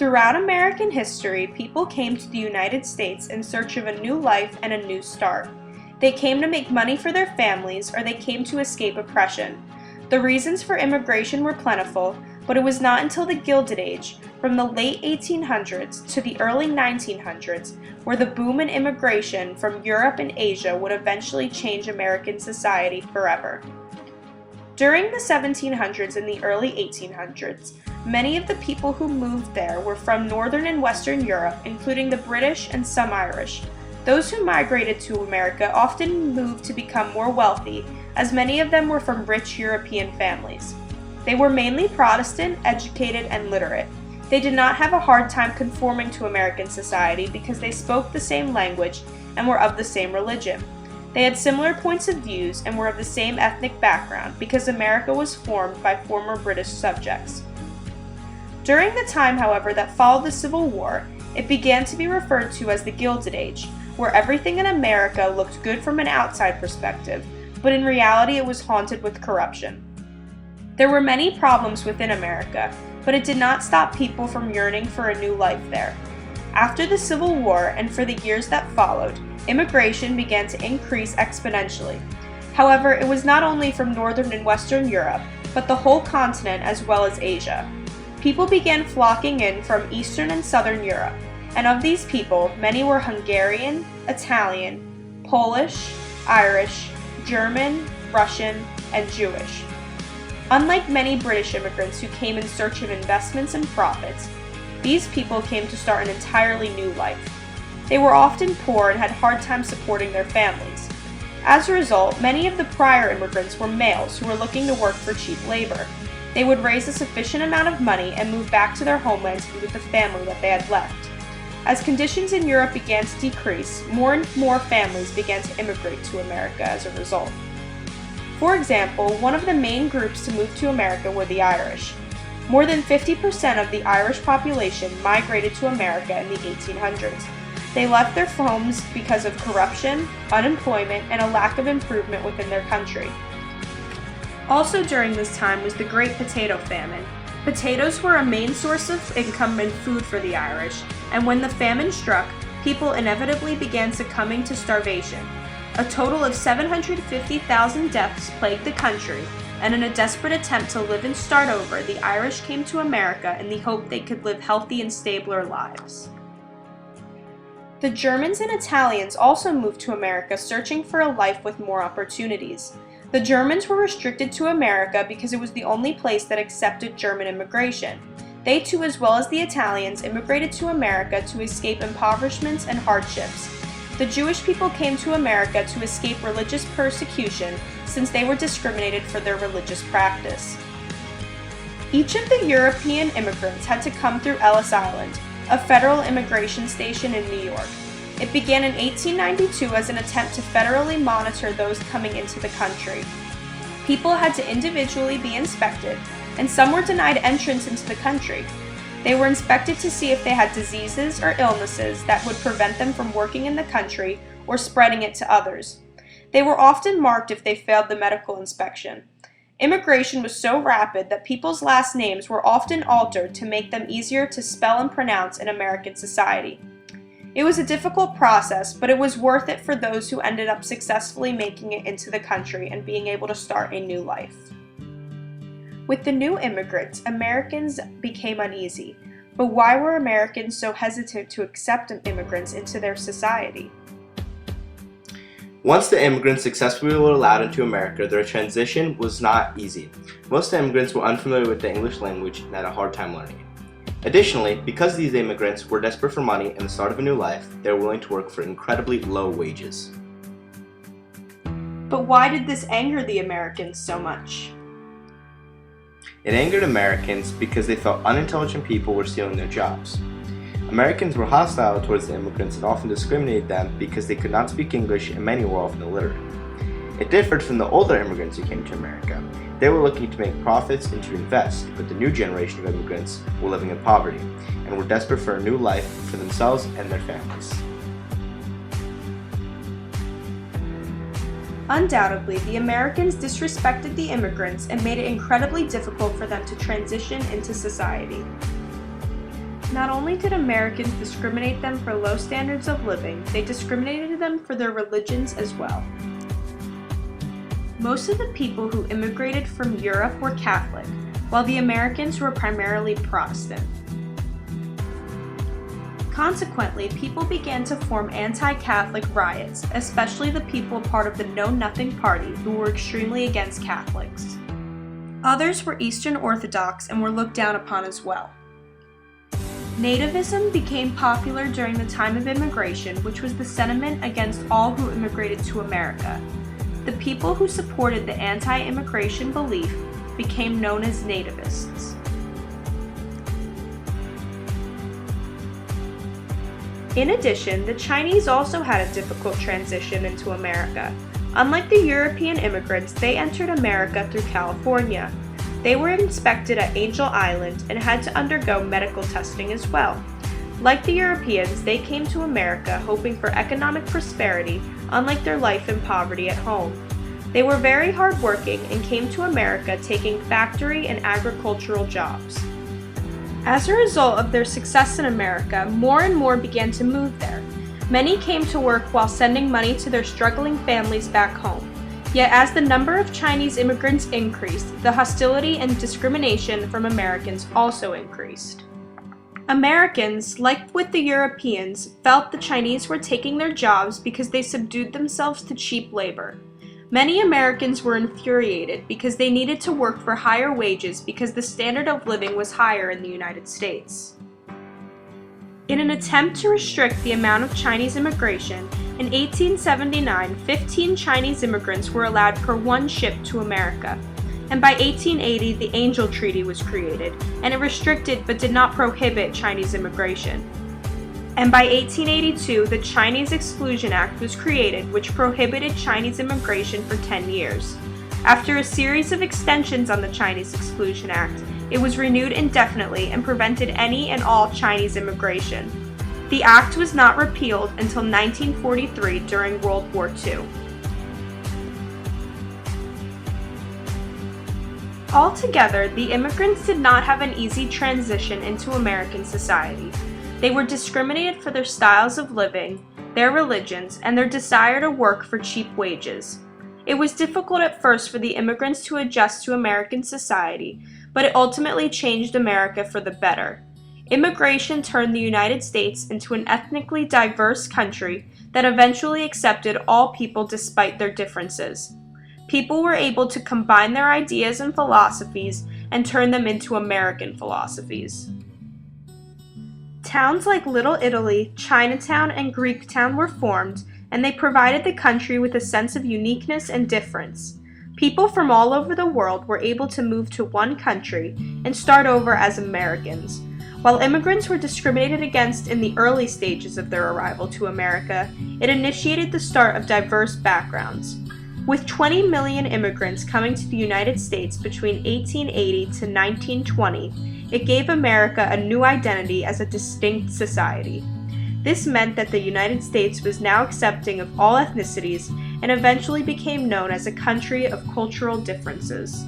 Throughout American history, people came to the United States in search of a new life and a new start. They came to make money for their families, or they came to escape oppression. The reasons for immigration were plentiful, but it was not until the Gilded Age, from the late 1800s to the early 1900s, where the boom in immigration from Europe and Asia would eventually change American society forever. During the 1700s and the early 1800s, many of the people who moved there were from Northern and Western Europe, including the British and some Irish. Those who migrated to America often moved to become more wealthy, as many of them were from rich European families. They were mainly Protestant, educated, and literate. They did not have a hard time conforming to American society because they spoke the same language and were of the same religion. They had similar points of views and were of the same ethnic background because America was formed by former British subjects. During the time, however, that followed the Civil War, it began to be referred to as the Gilded Age, where everything in America looked good from an outside perspective, but in reality it was haunted with corruption. There were many problems within America, but it did not stop people from yearning for a new life there. After the Civil War and for the years that followed, immigration began to increase exponentially. However, it was not only from Northern and Western Europe, but the whole continent as well as Asia. People began flocking in from Eastern and Southern Europe, and of these people, many were Hungarian, Italian, Polish, Irish, German, Russian, and Jewish. Unlike many British immigrants who came in search of investments and profits, these people came to start an entirely new life. They were often poor and had hard time supporting their families. As a result, many of the prior immigrants were males who were looking to work for cheap labor. They would raise a sufficient amount of money and move back to their homelands with the family that they had left. As conditions in Europe began to decrease, more and more families began to immigrate to America as a result. For example, one of the main groups to move to America were the Irish. More than 50% of the Irish population migrated to America in the 1800s. They left their homes because of corruption, unemployment, and a lack of improvement within their country. Also during this time was the Great Potato Famine. Potatoes were a main source of income and food for the Irish, and when the famine struck, people inevitably began succumbing to starvation. A total of 750,000 deaths plagued the country, and in a desperate attempt to live and start over, the Irish came to America in the hope they could live healthy and stabler lives. The Germans and Italians also moved to America searching for a life with more opportunities. The Germans were restricted to America because it was the only place that accepted German immigration. They too, as well as the Italians, immigrated to America to escape impoverishments and hardships. The Jewish people came to America to escape religious persecution since they were discriminated for their religious practice. Each of the European immigrants had to come through Ellis Island, a federal immigration station in New York. It began in 1892 as an attempt to federally monitor those coming into the country. People had to individually be inspected, and some were denied entrance into the country. They were inspected to see if they had diseases or illnesses that would prevent them from working in the country or spreading it to others. They were often marked if they failed the medical inspection. Immigration was so rapid that people's last names were often altered to make them easier to spell and pronounce in American society. It was a difficult process, but it was worth it for those who ended up successfully making it into the country and being able to start a new life. With the new immigrants, Americans became uneasy. But why were Americans so hesitant to accept immigrants into their society? Once the immigrants successfully were allowed into America, their transition was not easy. Most immigrants were unfamiliar with the English language and had a hard time learning it. Additionally, because these immigrants were desperate for money and the start of a new life, they were willing to work for incredibly low wages. But why did this anger the Americans so much? It angered Americans because they felt unintelligent people were stealing their jobs. Americans were hostile towards the immigrants and often discriminated them because they could not speak English and many were often illiterate. It differed from the older immigrants who came to America. They were looking to make profits and to invest, but the new generation of immigrants were living in poverty and were desperate for a new life for themselves and their families. Undoubtedly, the Americans disrespected the immigrants and made it incredibly difficult for them to transition into society. Not only did Americans discriminate them for low standards of living, they discriminated them for their religions as well. Most of the people who immigrated from Europe were Catholic, while the Americans were primarily Protestant. Consequently, people began to form anti-Catholic riots, especially the people part of the Know Nothing Party who were extremely against Catholics. Others were Eastern Orthodox and were looked down upon as well. Nativism became popular during the time of immigration, which was the sentiment against all who immigrated to America. The people who supported the anti-immigration belief became known as nativists. In addition, the Chinese also had a difficult transition into America. Unlike the European immigrants, they entered America through California. They were inspected at Angel Island and had to undergo medical testing as well. Like the Europeans, they came to America hoping for economic prosperity, unlike their life in poverty at home. They were very hardworking and came to America taking factory and agricultural jobs. As a result of their success in America, more and more began to move there. Many came to work while sending money to their struggling families back home. Yet as the number of Chinese immigrants increased, the hostility and discrimination from Americans also increased. Americans, like with the Europeans, felt the Chinese were taking their jobs because they subdued themselves to cheap labor. Many Americans were infuriated because they needed to work for higher wages because the standard of living was higher in the United States. In an attempt to restrict the amount of Chinese immigration, in 1879, 15 Chinese immigrants were allowed per one ship to America. And by 1880, the Angel Treaty was created, and it restricted but did not prohibit Chinese immigration. And by 1882, the Chinese Exclusion Act was created, which prohibited Chinese immigration for 10 years. After a series of extensions on the Chinese Exclusion Act, it was renewed indefinitely and prevented any and all Chinese immigration. The act was not repealed until 1943 during World War II. Altogether, the immigrants did not have an easy transition into American society. They were discriminated for their styles of living, their religions, and their desire to work for cheap wages. It was difficult at first for the immigrants to adjust to American society, but it ultimately changed America for the better. Immigration turned the United States into an ethnically diverse country that eventually accepted all people despite their differences. People were able to combine their ideas and philosophies and turn them into American philosophies. Towns like Little Italy, Chinatown, and Greektown were formed, and they provided the country with a sense of uniqueness and difference. People from all over the world were able to move to one country and start over as Americans. While immigrants were discriminated against in the early stages of their arrival to America, it initiated the start of diverse backgrounds. With 20 million immigrants coming to the United States between 1880 to 1920, it gave America a new identity as a distinct society. This meant that the United States was now accepting of all ethnicities and eventually became known as a country of cultural differences.